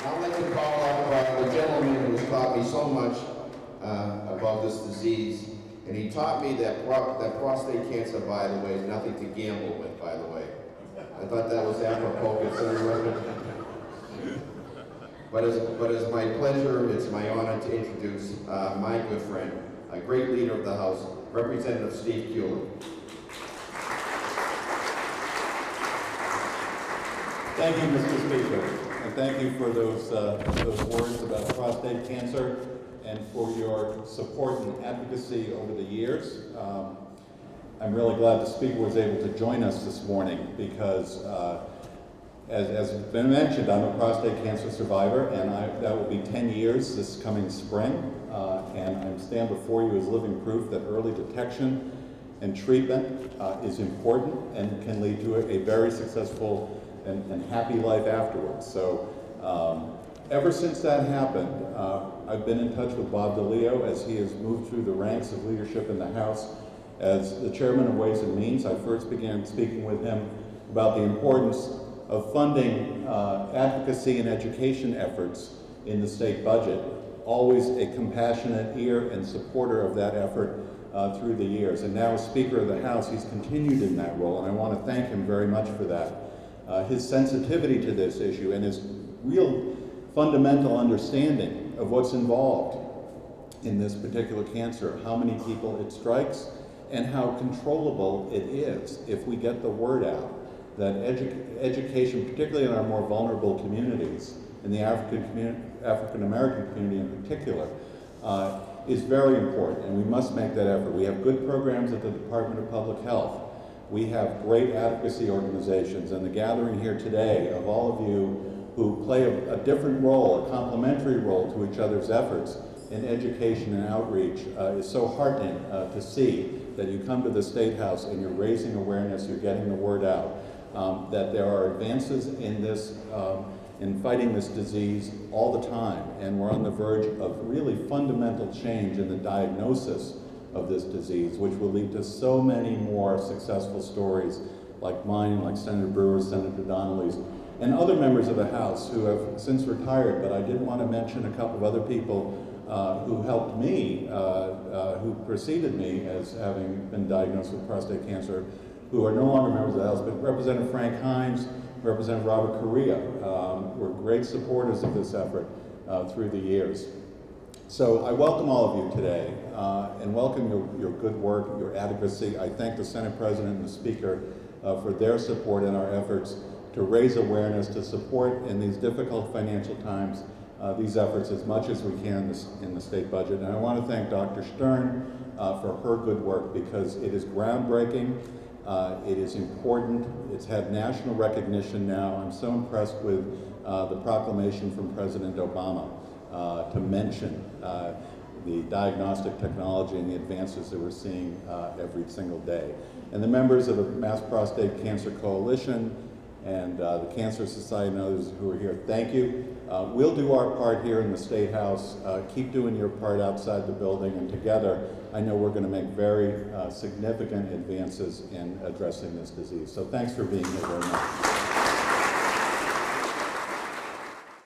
I'd like to call up the gentleman who's taught me so much about this disease. And he taught me that prostate cancer, by the way, is nothing to gamble with, by the way. I thought that was apropos considering. But it's my pleasure, it's my honor to introduce my good friend, a great leader of the House, Representative Steve Kulik. Thank you, Mr. Speaker, and thank you for those words about prostate cancer and for your support and advocacy over the years. I'm really glad the Speaker was able to join us this morning because, as has been mentioned, I'm a prostate cancer survivor, and that will be 10 years this coming spring, and I stand before you as living proof that early detection and treatment is important and can lead to a very successful and happy life afterwards. So ever since that happened, I've been in touch with Bob DeLeo as he has moved through the ranks of leadership in the House. As the chairman of Ways and Means, I first began speaking with him about the importance of funding advocacy and education efforts in the state budget. Always a compassionate ear and supporter of that effort through the years. And now as Speaker of the House, he's continued in that role, and I want to thank him very much for that. His sensitivity to this issue and his real fundamental understanding of what's involved in this particular cancer, how many people it strikes, and how controllable it is if we get the word out that education, particularly in our more vulnerable communities, in the African American community in particular, is very important, and we must make that effort. We have good programs at the Department of Public Health. We have great advocacy organizations, and the gathering here today of all of you who play a different role, a complementary role to each other's efforts in education and outreach is so heartening to see that you come to the State House and you're raising awareness, you're getting the word out, that there are advances in this, in fighting this disease all the time, and we're on the verge of really fundamental change in the diagnosis of this disease, which will lead to so many more successful stories like mine, like Senator Brewer's, Senator Donnelly's, and other members of the House who have since retired, but I did want to mention a couple of other people who helped me, who preceded me as having been diagnosed with prostate cancer, who are no longer members of the House, but Representative Frank Hines, Representative Robert Correa were great supporters of this effort through the years. So I welcome all of you today and welcome your good work, your advocacy. I thank the Senate President and the Speaker for their support in our efforts to raise awareness, to support in these difficult financial times these efforts as much as we can in the state budget. And I want to thank Dr. Stern for her good work because it is groundbreaking, it is important, it's had national recognition now. I'm so impressed with the proclamation from President Obama to mention the diagnostic technology and the advances that we're seeing every single day. And the members of the Mass Prostate Cancer Coalition and the Cancer Society and others who are here, thank you. We'll do our part here in the State House. Keep doing your part outside the building, and together I know we're going to make very significant advances in addressing this disease. So thanks for being here very much.